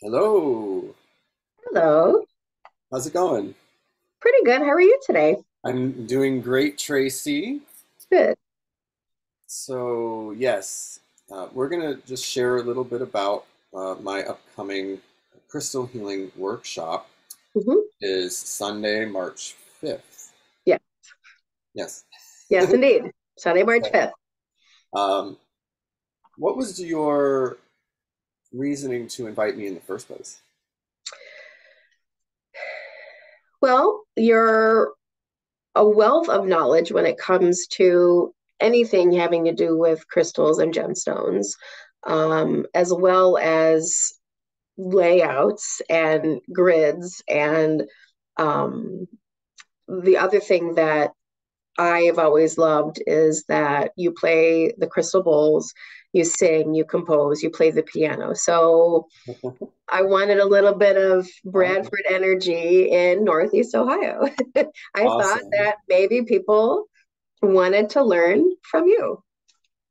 Hello. Hello. How's it going? Pretty good. How are you today? I'm doing great, Tracy. Good. So, yes, we're going to just share a little bit about my upcoming crystal healing workshop. Hmm. Is Sunday, March 5th. Yeah. Yes. Yes, indeed. Sunday, March So, 5th. um, what was your reasoning to invite me in the first place? Well, you're a wealth of knowledge when it comes to anything having to do with crystals and gemstones, as well as layouts and grids. And um, the other thing that I have always loved is that you play the crystal bowls, you sing, you compose, you play the piano. So I wanted a little bit of Oh, Bradford energy in Northeast Ohio. I thought awesome. that maybe people wanted to learn from you.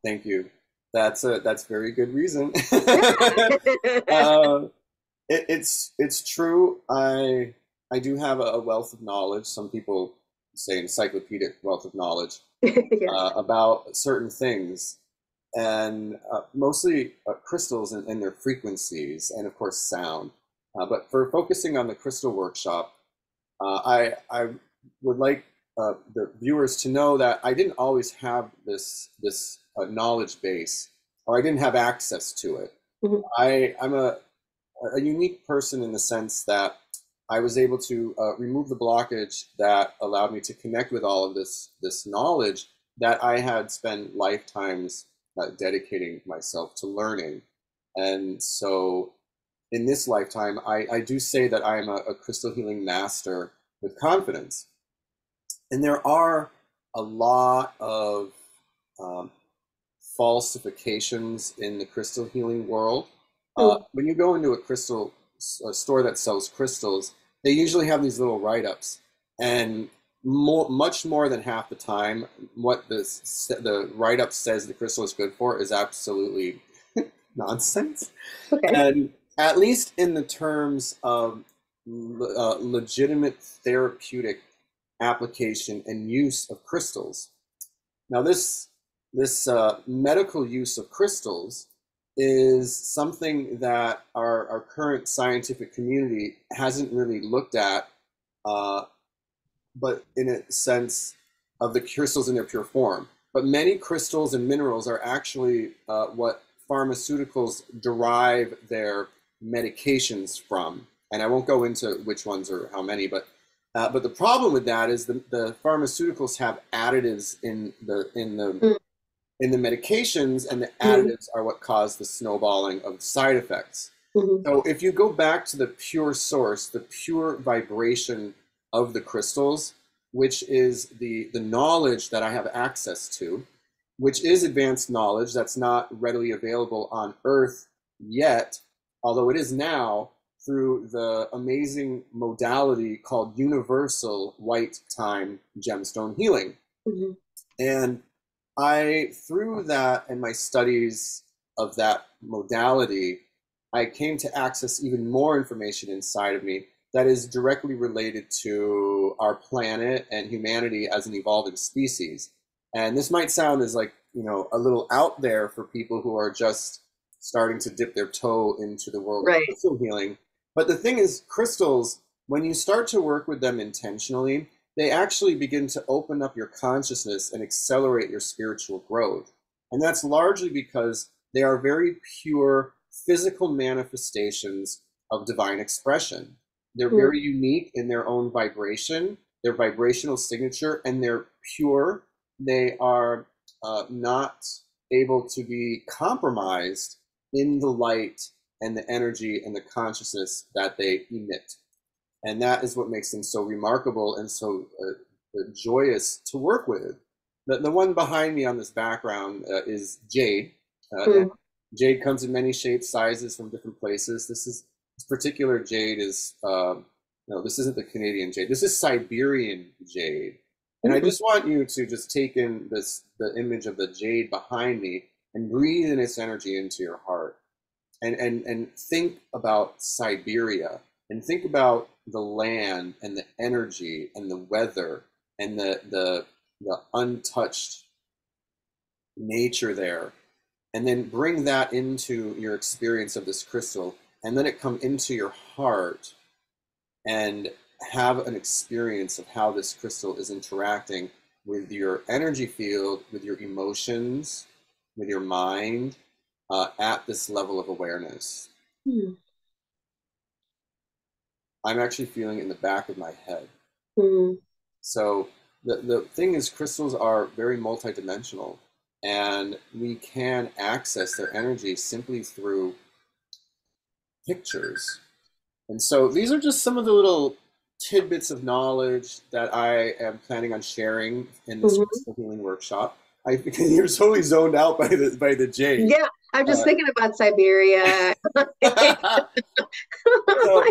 Thank you. That's very good reason. Yeah. uh, it's true. I do have a wealth of knowledge. Some people say encyclopedic wealth of knowledge Yes. about certain things, and mostly crystals and their frequencies, and of course sound. But for focusing on the crystal workshop, I would like the viewers to know that I didn't always have this knowledge base, or I didn't have access to it. Mhm. I'm a unique person in the sense that I was able to remove the blockage that allowed me to connect with all of this knowledge that I had spent lifetimes dedicating myself to learning. And so in this lifetime, I do say that I am a crystal healing master with confidence. And there are a lot of um, falsifications in the crystal healing world. Mm. When you go into a store that sells crystals, they usually have these little write-ups, and much more than half the time, what the write-up says the crystal is good for is absolutely nonsense. Okay. And at least in the terms of legitimate therapeutic application and use of crystals. Now, this medical use of crystals is something that our current scientific community hasn't really looked at, uh, but in a sense of the crystals in their pure form. But many crystals and minerals are actually what pharmaceuticals derive their medications from. And I won't go into which ones or how many, but the problem with that is the pharmaceuticals have additives Mm. in the medications, and the Mhm. additives are what cause the snowballing of side effects. Mhm. So if you go back to the pure source, the pure vibration of the crystals, which is the knowledge that I have access to, which is advanced knowledge that's not readily available on Earth yet, although it is now through the amazing modality called universal white time gemstone healing. Mhm. And through that and my studies of that modality, I came to access even more information inside of me that is directly related to our planet and humanity as an evolving species. And this might sound as like, a little out there for people who are just starting to dip their toe into the world of Right. crystal healing. But the thing is, crystals, when you start to work with them intentionally, they actually begin to open up your consciousness and accelerate your spiritual growth. And that's largely because they are very pure physical manifestations of divine expression. They're Mm. very unique in their own vibration, their vibrational signature, and they're pure. They are not able to be compromised in the light and the energy and the consciousness that they emit. And that is what makes them so remarkable and so joyous to work with. The one behind me on this background is jade. And Mm. jade comes in many shapes, sizes from different places. This particular jade is no, this isn't the Canadian jade. This is Siberian jade. And I Mm. just want you to just take in the image of the jade behind me and breathe in its energy into your heart. and think about Siberia, and think about the land and the energy and the weather and the untouched nature there, and then bring that into your experience of this crystal, and let it come into your heart and have an experience of how this crystal is interacting with your energy field, with your emotions, with your mind, at this level of awareness. Hmm. I'm actually feeling it in the back of my head. Hmm. So the thing is, crystals are very multidimensional, and we can access their energy simply through pictures. And so these are just some of the little tidbits of knowledge that I am planning on sharing in this Hmm. crystal healing workshop. You're totally zoned out by the jade. Yeah, I'm just Uh, thinking about Siberia. so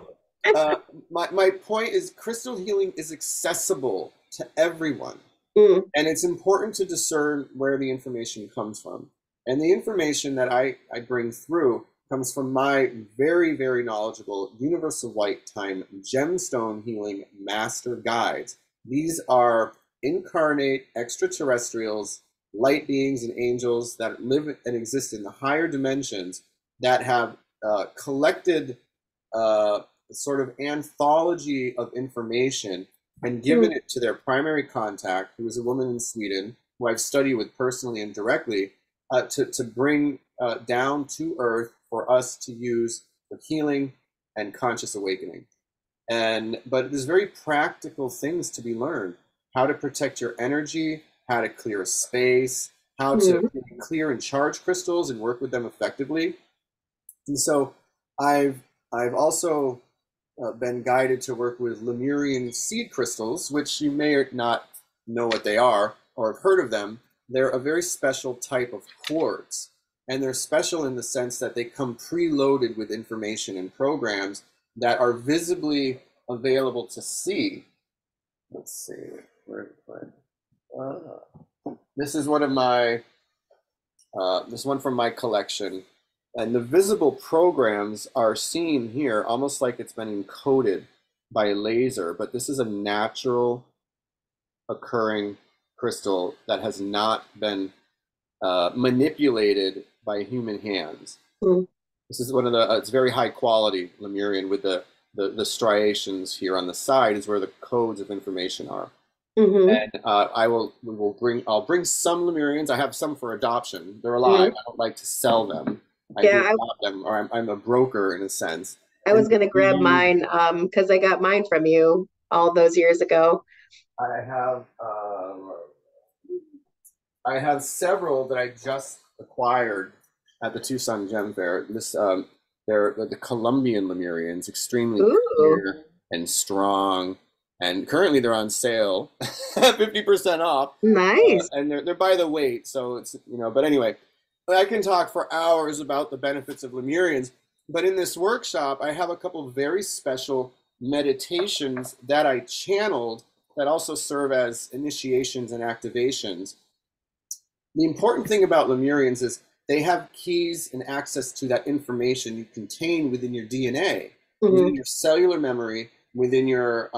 my point is, crystal healing is accessible to everyone. Mm, And it's important to discern where the information comes from. And the information that I bring through comes from my very, very knowledgeable Universal White Time Gemstone Healing Master Guides. These are incarnate extraterrestrials, light beings, and angels that live and exist in the higher dimensions that have collected sort of anthology of information and given mm, it to their primary contact, who is a woman in Sweden, who I've studied with personally and directly, to bring down to Earth for us to use for healing and conscious awakening. But there's very practical things to be learned: how to protect your energy, how to clear a space, how to mm. clear and charge crystals and work with them effectively. And so I've I've also been guided to work with Lemurian seed crystals, which you may or not know what they are or have heard of them. They're a very special type of quartz. And they're special in the sense that they come preloaded with information and programs that are visibly available to see. Let's see. This is one of my, this one from my collection. And the visible programs are seen here almost like it's been encoded by a laser, but this is a natural occurring crystal that has not been manipulated by human hands. Mm. This is one of the, it's very high quality Lemurian with the striations here on the side is where the codes of information are. Hmm. And I'll bring some Lemurians. I have some for adoption. They're alive. Mm. I don't like to sell them. I do Yeah, adopt them, or I'm a broker in a sense. I And was gonna grab mine because I got mine from you all those years ago. I have I have several that I just acquired at the Tucson Gem Fair. They're the Colombian Lemurians, extremely Ooh, clear and strong, and currently they're on sale, 50% off, nice. and they're by the weight, so it's But anyway, I can talk for hours about the benefits of Lemurians. But in this workshop, I have a couple of very special meditations that I channeled that also serve as initiations and activations. The important thing about Lemurians is they have keys and access to that information you contain within your DNA, Hmm. within your cellular memory, within your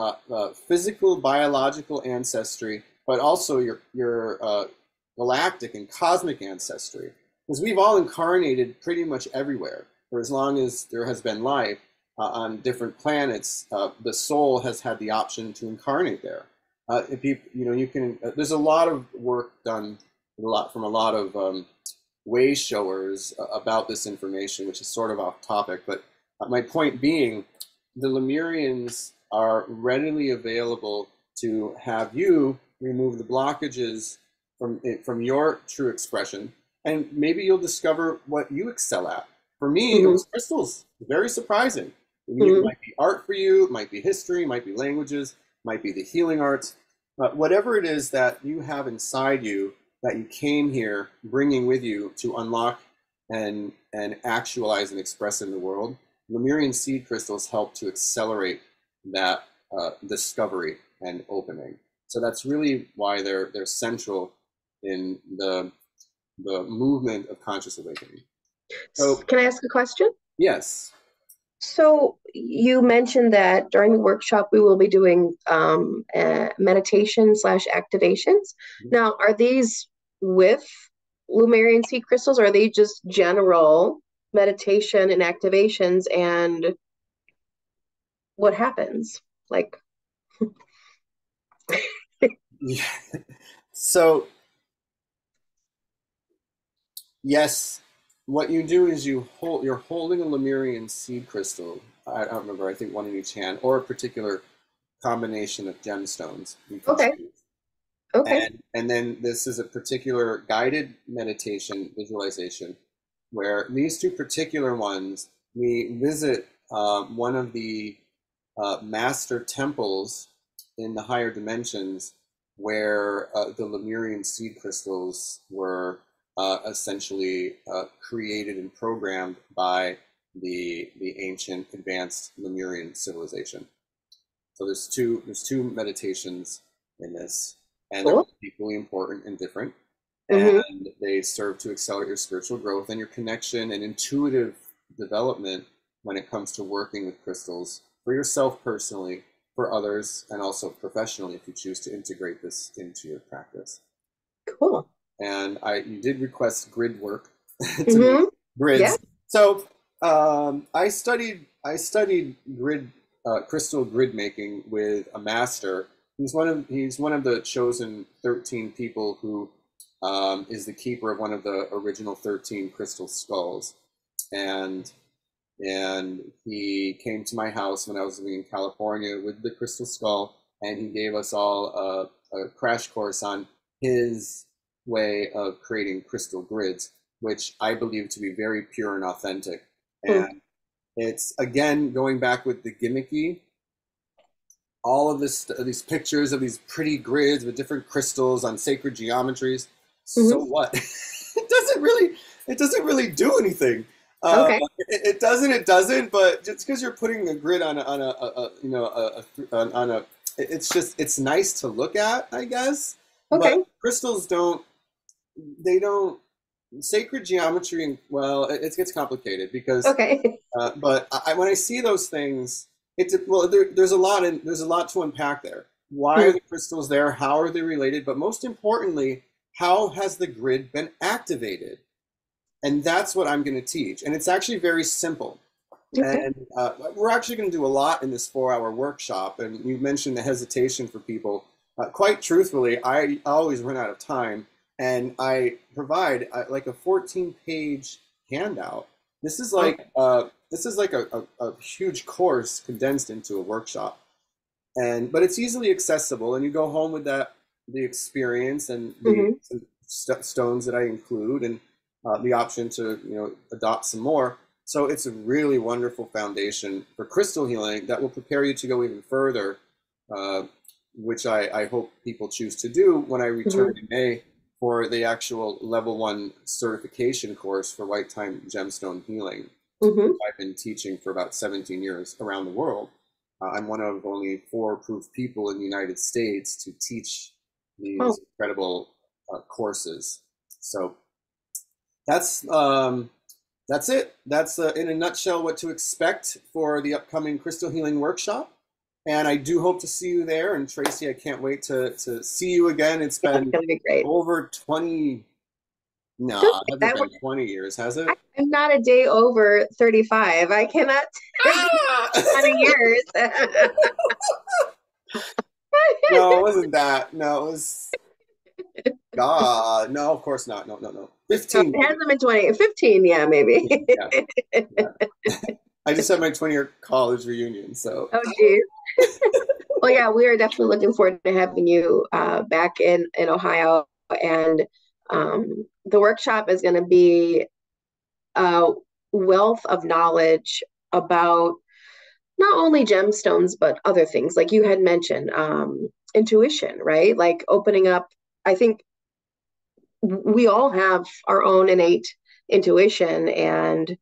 physical, biological ancestry, but also your galactic and cosmic ancestry. Because we've all incarnated pretty much everywhere. For as long as there has been life on different planets, the soul has had the option to incarnate there. If you can. There's a lot of work done from a lot of way showers about this information, which is sort of off topic. But my point being, the Lemurians are readily available to have you remove the blockages from your true expression, and maybe you'll discover what you excel at. For me, it Hmm. was crystals. Very surprising. It Hmm. might be art for you, it might be history, it might be languages, it might be the healing arts. But whatever it is that you have inside you that you came here bringing with you to unlock and actualize and express in the world, Lemurian seed crystals help to accelerate that discovery and opening. So that's really why they're central in the movement of conscious awakening. So Can I ask a question? Yes. So you mentioned that during the workshop we will be doing meditation slash activations. Now, are these with Lumerian seed crystals, or are they just general meditation and activations? And what happens? Like, Yeah. So yes, what you do is you're holding a Lemurian seed crystal. I don't remember, I think one in each hand, or a particular combination of gemstones you can okay, choose. okay, And then this is a particular guided meditation visualization where these two particular ones, we visit one of the master temples in the higher dimensions where the Lemurian seed crystals were essentially created and programmed by the ancient advanced Lemurian civilization. So there's two meditations in this, and they're cool. equally important and different, Mm-hmm. and they serve to accelerate your spiritual growth and your connection and intuitive development when it comes to working with crystals for yourself personally, for others, and also professionally if you choose to integrate this into your practice. Cool. And you did request grid work to make Mm-hmm. Yeah. grids. So I studied crystal grid making with a master. He's one of the chosen 13 people who is the keeper of one of the original 13 crystal skulls, and he came to my house when I was living in California with the crystal skull, and he gave us all a crash course on his way of creating crystal grids, which I believe to be very pure and authentic. Mm-hmm. And it's again going back with the gimmicky, all of these pictures of these pretty grids with different crystals on sacred geometries. So Mm-hmm. what? it doesn't really do anything. Uh, Okay. it doesn't. But just because you're putting a grid on a, it's nice to look at, I guess. But Okay. crystals don't sacred geometry, and well, it gets complicated because Okay. but when I see those things, there's a lot to unpack there. Why are Mm-hmm. the crystals there? How are they related? But most importantly, how has the grid been activated? And that's what I'm going to teach. And it's actually very simple. Okay. And we're actually going to do a lot in this 4-hour workshop. And you mentioned the hesitation for people. Quite truthfully, I always run out of time, and I provide like a 14-page handout. This is like Okay. a huge course condensed into a workshop, but it's easily accessible, and you go home with the experience and the Mm-hmm. stones that I include, and the option to adopt some more. So it's a really wonderful foundation for crystal healing that will prepare you to go even further, uh, which I hope people choose to do when I return Mm-hmm. in May for the actual level 1 certification course for white time gemstone healing. Mm-hmm. I've been teaching for about 17 years around the world. I'm one of only 4 approved people in the United States to teach these Oh, incredible courses. So that's that's it. That's in a nutshell what to expect for the upcoming crystal healing workshop. And I do hope to see you there. And Tracie, I can't wait to see you again. It's yeah, it's been gonna be great. over 20, Don't no, it say hasn't that. been 20 years, has it? I'm not a day over 35. I cannot tell you Ah! 20 years. No, it wasn't that. No, it was God. No, of course not. No, no, no. No, 15 it maybe. hasn't been 20, 15, yeah, maybe. 15, yeah, yeah. I just had my 20-year college reunion, so Oh, geez. Well, yeah, we are definitely looking forward to having you back in Ohio. And the workshop is going to be a wealth of knowledge about not only gemstones, but other things. Like you had mentioned, intuition, right? Like opening up. I think we all have our own innate intuition, and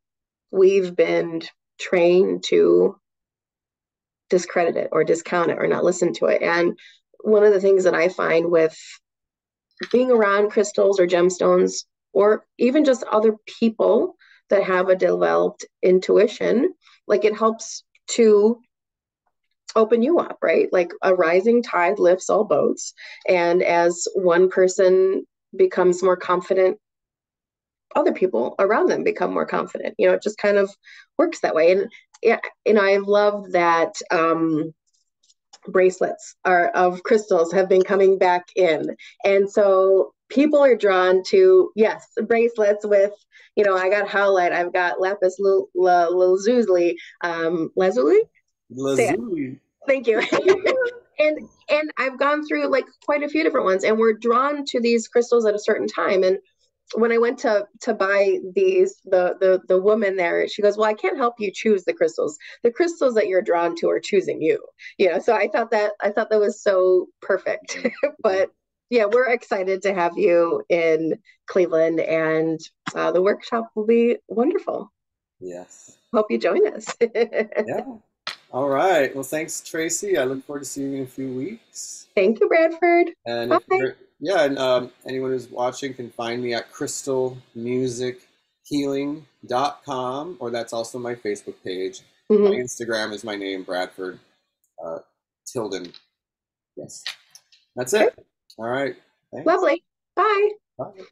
we've been trained to discredit it or discount it or not listen to it. And one of the things that I find with being around crystals or gemstones, or even just other people that have a developed intuition, like it helps to open you up, right? Like a rising tide lifts all boats. And as one person becomes more confident, other people around them become more confident. It just kind of works that way. And yeah, I love that bracelets of crystals have been coming back in. And so people are drawn to, yes, bracelets with, I got howlite, I've got lapis lazuli, lazuli? Say it. Lazuli. Thank you. and I've gone through like quite a few different ones, and we're drawn to these crystals at a certain time. And when I went to buy these, the woman there, she goes, "Well, I can't help you choose the crystals. The crystals that you're drawn to are choosing you." So I thought that was so perfect. But yeah, we're excited to have you in Cleveland, and the workshop will be wonderful. Yes. Hope you join us. Yeah. All right. Well, thanks, Tracie. I look forward to seeing you in a few weeks. Thank you, Bradford. And if Bye. you're, yeah, and anyone who's watching can find me at crystalmusichealing.com, or that's also my Facebook page. My Mhm. Instagram is my name, Bradford Tilden. Yes. That's Okay. it. All right. Thanks. Lovely. Bye. Bye.